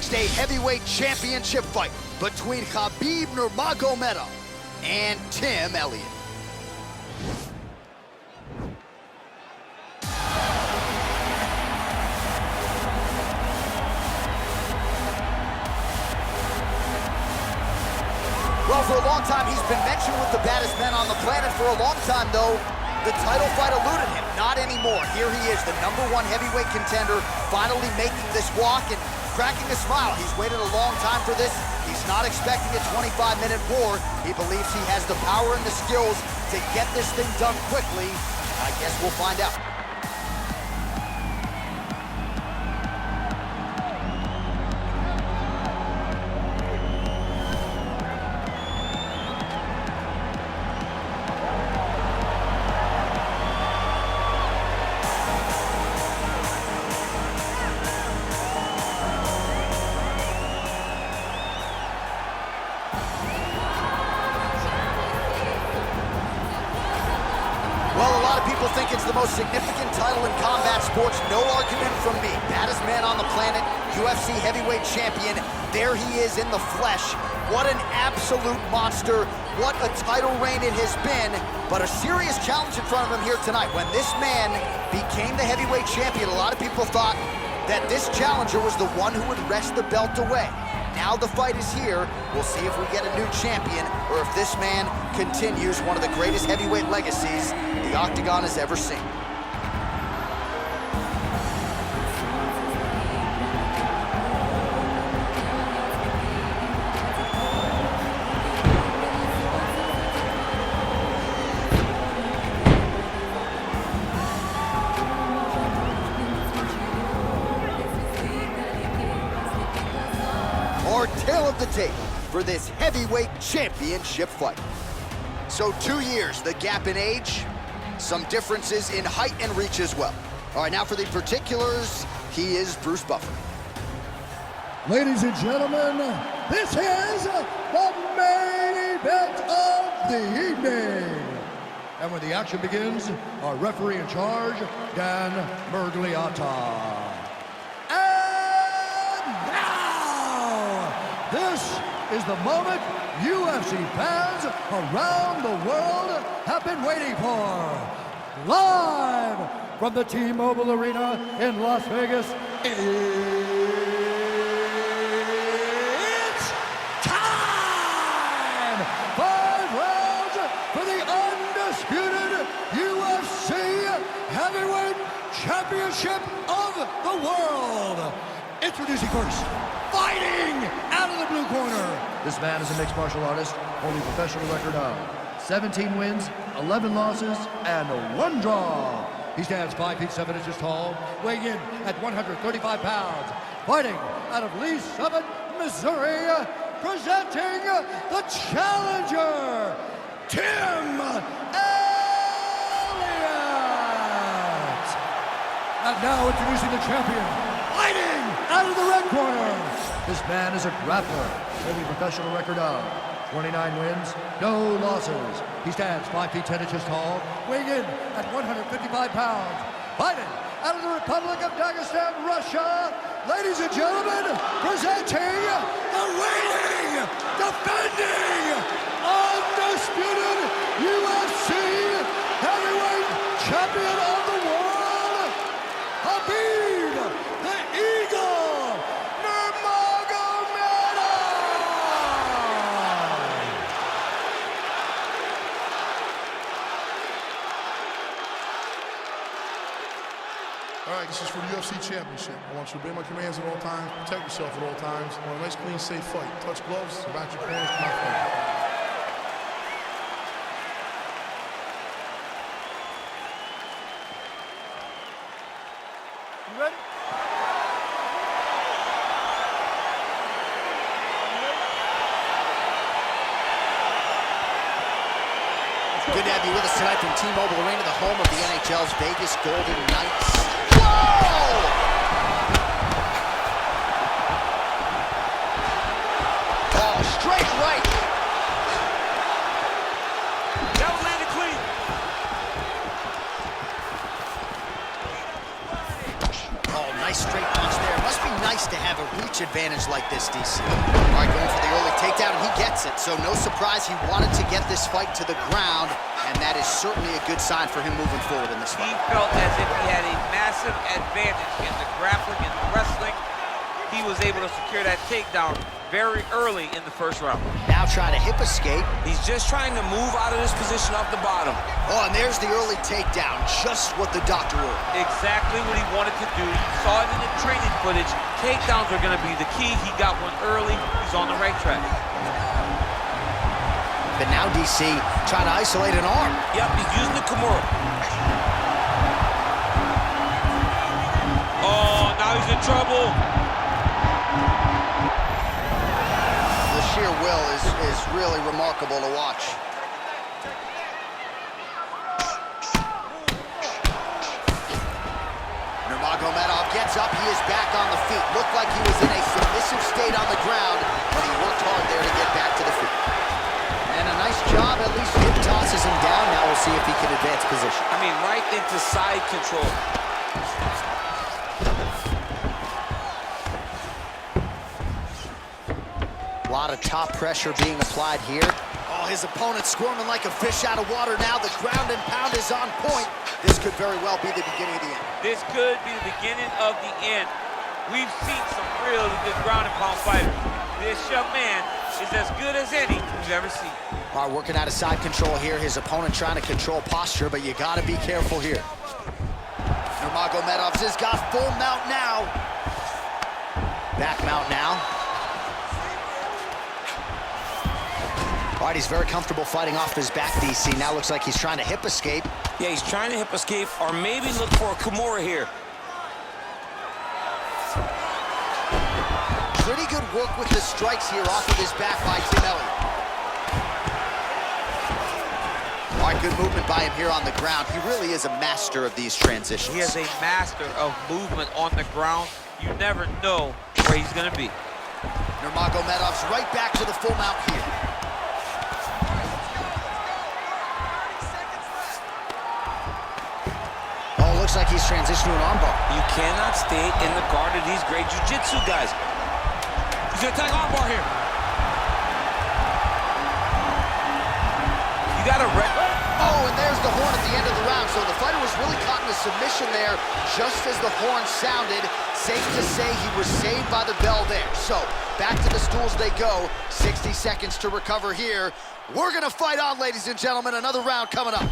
next, a heavyweight championship fight between Khabib Nurmagomedov and Tim Elliott. Well, for a long time, he's been mentioned with the baddest men on the planet. For a long time, though, the title fight eluded him. Not anymore. Here he is, the #1 heavyweight contender, finally making this walk and cracking a smile. He's waited a long time for this. He's not expecting a 25-minute war. He believes he has the power and the skills to get this thing done quickly. I guess we'll find out. Well, a lot of people think it's the most significant title in combat sports. No argument from me. Baddest man on the planet, UFC heavyweight champion. There he is in the flesh. What an absolute monster. What a title reign it has been. But a serious challenge in front of him here tonight. When this man became the heavyweight champion, a lot of people thought that this challenger was the one who would wrest the belt away. Now the fight is here. We'll see if we get a new champion or if this man continues one of the greatest heavyweight legacies the Octagon has ever seen. Our tale of the tape for this heavyweight championship fight. So 2 years, the gap in age, some differences in height and reach as well. All right, now for the particulars, he is Bruce Buffer. Ladies and gentlemen, this is the main event of the evening. And when the action begins, our referee in charge, Dan Mergliata. This is the moment UFC fans around the world have been waiting for. Live from the T-Mobile Arena in Las Vegas, it's time! 5 rounds for the undisputed UFC Heavyweight Championship of the world. Introducing first, fighting out of the blue corner. This man is a mixed martial artist, holding a professional record of 17 wins, 11 losses, and 1 draw. He stands 5 feet 7 inches tall, weighing in at 135 pounds. Fighting out of Lee Summit, Missouri, presenting the challenger, Tim Elliott. And now introducing the champion, fighting out of the red corner. This man is a grappler, holding a professional record of 29 wins, no losses. He stands 5 feet 10 inches tall, weighing in at 155 pounds. Fighting out of the Republic of Dagestan, Russia, ladies and gentlemen, presenting the reigning, defending, undisputed UFC heavyweight champion of the world, Khabib the Eagle Nurmagomedov. All right, this is for the UFC Championship. I want you to obey my commands at all times, protect yourself at all times. I want a nice, clean, safe fight. Touch gloves, back your corners, not fight. You ready? Good to have you with us tonight from T-Mobile Arena, the home of the NHL's Vegas Golden Knights. Whoa! Oh, straight right. That one landed clean. Oh, nice straight punch there. Must be nice to have a reach advantage. advantage like this, DC. All right, going for the early takedown, and he gets it. So no surprise, he wanted to get this fight to the ground, and that is certainly a good sign for him moving forward in this fight. He felt as if he had a massive advantage in the grappling and the wrestling. He was able to secure that takedown very early in the first round. Now trying to hip escape. He's just trying to move out of this position off the bottom. Oh, and there's the early takedown, just what the doctor ordered. Exactly what he wanted to do. You saw it in the training footage. Takedowns are going to be the key. He got one early. He's on the right track. But now DC trying to isolate an arm. Yep, he's using the Kimura. Oh, now he's in trouble. The sheer will is really remarkable to watch. Nurmagomedov gets up, he is back on the feet. Looked like he was in a submissive state on the ground, but he worked hard there to get back to the feet. And a nice job, at least hip tosses him down. Now we'll see if he can advance position. I mean, right into side control. A lot of top pressure being applied here. Oh, his opponent squirming like a fish out of water now. The ground and pound is on point. This could very well be the beginning of the end. This could be the beginning of the end. We've seen some really good ground and pound fighters. This young man is as good as any we've ever seen. All right, working out of side control here. His opponent trying to control posture, but you got to be careful here. Nurmagomedov has got full mount now. Back mount now. All right, he's very comfortable fighting off his back, DC. Now looks like he's trying to hip escape. Yeah, he's trying to hip escape or maybe look for a Kimura here. Pretty good work with the strikes here off of his back by Tim Elliott. All right, good movement by him here on the ground. He really is a master of these transitions. He is a master of movement on the ground. You never know where he's going to be. Nurmagomedov's right back to the full mount here. Looks like he's transitioned to an armbar. You cannot stay in the guard of these great jiu-jitsu guys. He's gonna attack armbar here. You got a Oh, and there's the horn at the end of the round. So the fighter was really caught in a submission there just as the horn sounded. Safe to say he was saved by the bell there. So back to the stools they go. 60 seconds to recover here. We're gonna fight on, ladies and gentlemen. Another round coming up.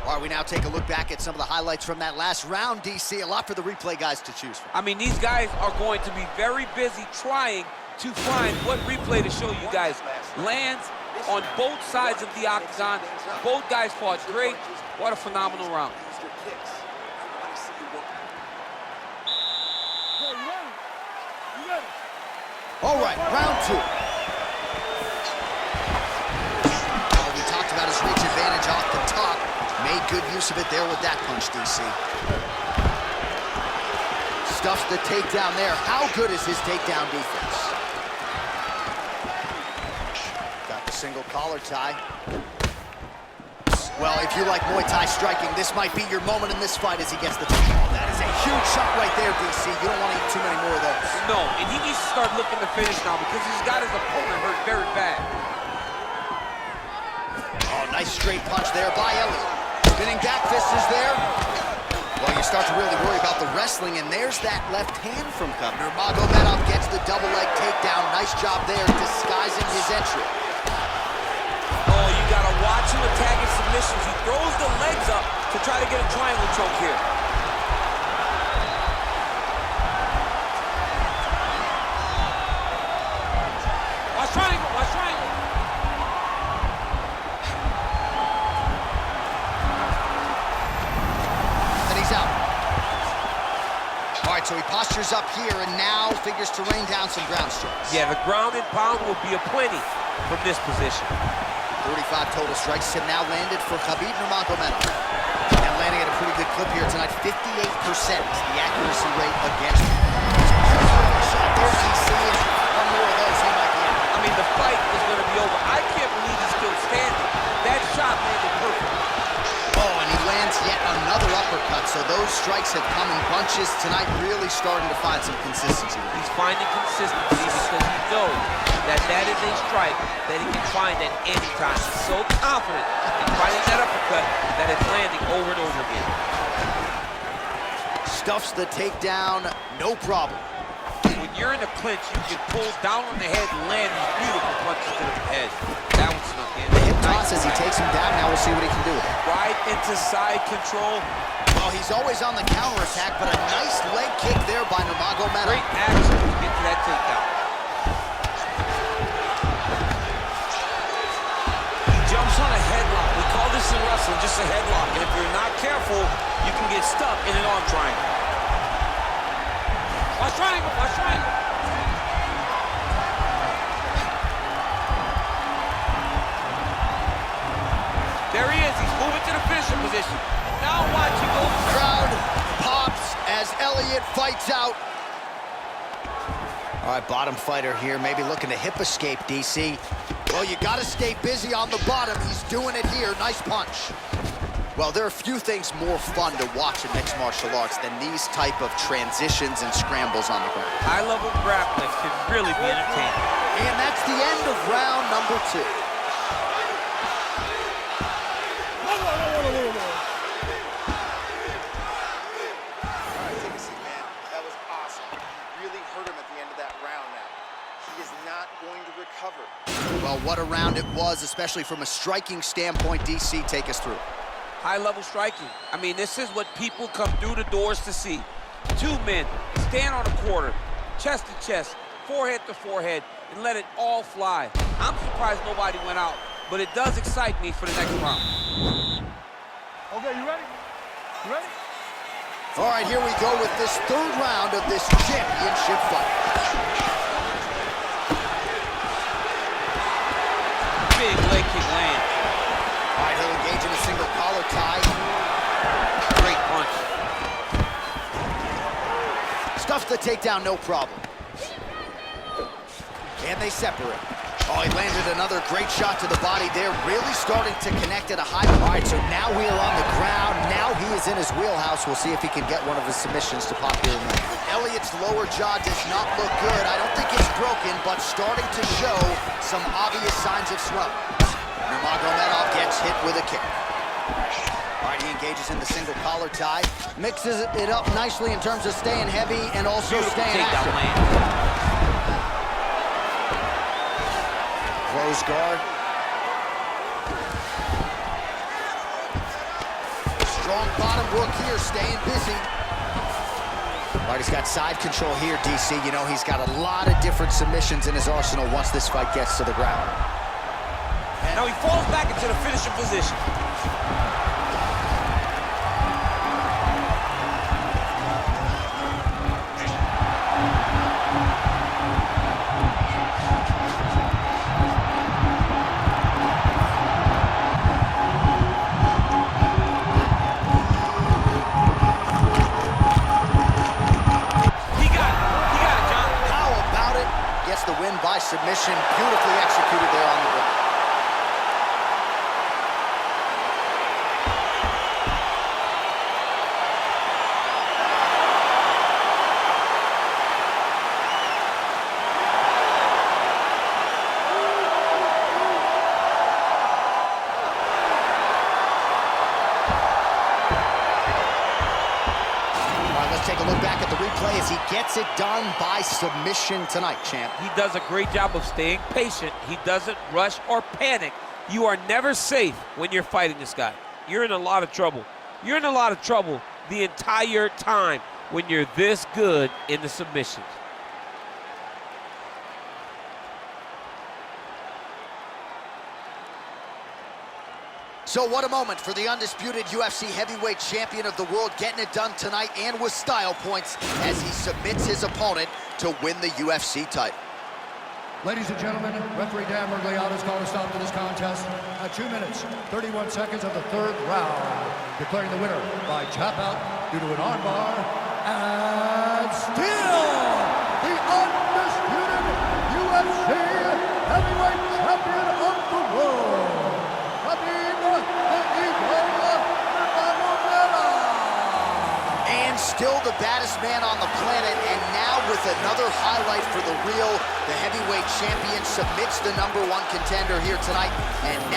All right, we now take a look back at some of the highlights from that last round, DC. A lot for the replay guys to choose from. I mean, these guys are going to be very busy trying to find what replay to show you guys. Lands on both sides of the octagon. Both guys fought great. What a phenomenal round. All right, round two. Oh, we talked about his reach advantage off the top. Made good use of it there with that punch, DC. Stuffs the takedown there. How good is his takedown defense? Got the single collar tie. Well, if you like Muay Thai striking, this might be your moment in this fight as he gets the takedown. That is a huge shot right there, DC. You don't want to eat too many more of those. No, and he needs to start looking to finish now because he's got his opponent hurt very bad. Oh, nice straight punch there by Elliott. Spinning back fist is there. Well, you start to really worry about the wrestling, and there's that left hand from Khabib. Nurmagomedov gets the double leg takedown. Nice job there, disguising his entry. Oh, you gotta watch him attacking submissions. He throws the legs up to try to get a triangle choke here. Watch triangle, watch triangle. So he postures up here and now figures to rain down some ground strikes. Yeah, the ground and pound will be aplenty from this position. 35 total strikes have now landed for Khabib Nurmagomedov. And landing at a pretty good clip here tonight, 58% the accuracy rate against him. Shot there, DC, and one more of those, he might be out. I mean, the fight is going to be over. I can't believe he's still standing. That shot landed perfect. Oh, and he lands yet another uppercut, so those strikes have come in bunches. finishes tonight really starting to find some consistency. He's finding consistency because he knows that that is a strike that he can find at any time. He's so confident in finding that uppercut that it's landing over and over again. Stuffs the takedown, no problem. When you're in a clinch, you can pull down on the head and land these beautiful punches to the head. That one snuck in. The hip toss as he takes him down. Now we'll see what he can do with it. Right into side control. Well, he's always on the counterattack, but a nice leg kick there by Nurmagomedov. Great action to get to that takedown. He jumps on a headlock. We call this in wrestling just a headlock. And if you're not careful, you can get stuck in an arm triangle. Watch triangle, watch triangle. There he is, he's moving to the finishing position. Now watch him go. Crowd pops as Elliott fights out. All right, bottom fighter here, maybe looking to hip escape, DC. Well, you gotta stay busy on the bottom. He's doing it here, nice punch. Well, there are few things more fun to watch in mixed martial arts than these type of transitions and scrambles on the ground. High-level grappling can really be entertaining. And that's the end of round number 2. Take a seat, man. That was awesome. You really hurt him at the end of that round now. He is not going to recover. Well, what a round it was, especially from a striking standpoint. DC, take us through. High-level striking. I mean, this is what people come through the doors to see. Two men stand on a quarter, chest to chest, forehead to forehead, and let it all fly. I'm surprised nobody went out, but it does excite me for the next round. Okay, you ready? You ready? All right, here we go with this third round of this championship fight. Big leg kick land. All right, he'll engage in a single collar tie. Great punch. Stuffs the takedown, no problem. And they separate. Oh, he landed another great shot to the body there, really starting to connect at a high. All right, so now we are on the ground. Now he is in his wheelhouse. We'll see if he can get one of his submissions to pop here. Elliott's lower jaw does not look good. I don't think it's broken, but starting to show some obvious signs of swelling. Nurmagomedov gets hit with a kick. All right, he engages in the single collar tie. Mixes it up nicely in terms of staying heavy and also staying active. Close guard. Strong bottom work here, staying busy. All right, he's got side control here, DC. You know, he's got a lot of different submissions in his arsenal once this fight gets to the ground. Now he falls back into the finishing position. The win by submission, beautifully executed there on the ground. Take a look back at the replay as he gets it done by submission tonight, champ. He does a great job of staying patient. He doesn't rush or panic. You are never safe when you're fighting this guy. You're in a lot of trouble. You're in a lot of trouble the entire time when you're this good in the submissions. So what a moment for the undisputed UFC heavyweight champion of the world, getting it done tonight and with style points as he submits his opponent to win the UFC title. Ladies and gentlemen, referee Dan Mergliato's called a stop to this contest at 2 minutes, 31 seconds of the third round, declaring the winner by tap out due to an armbar, and still the undisputed UFC heavyweight champion of the world, Khabib Nurmagomedov. And still the baddest man on the planet, and now with another highlight for the real, the heavyweight champion submits the #1 contender here tonight, and now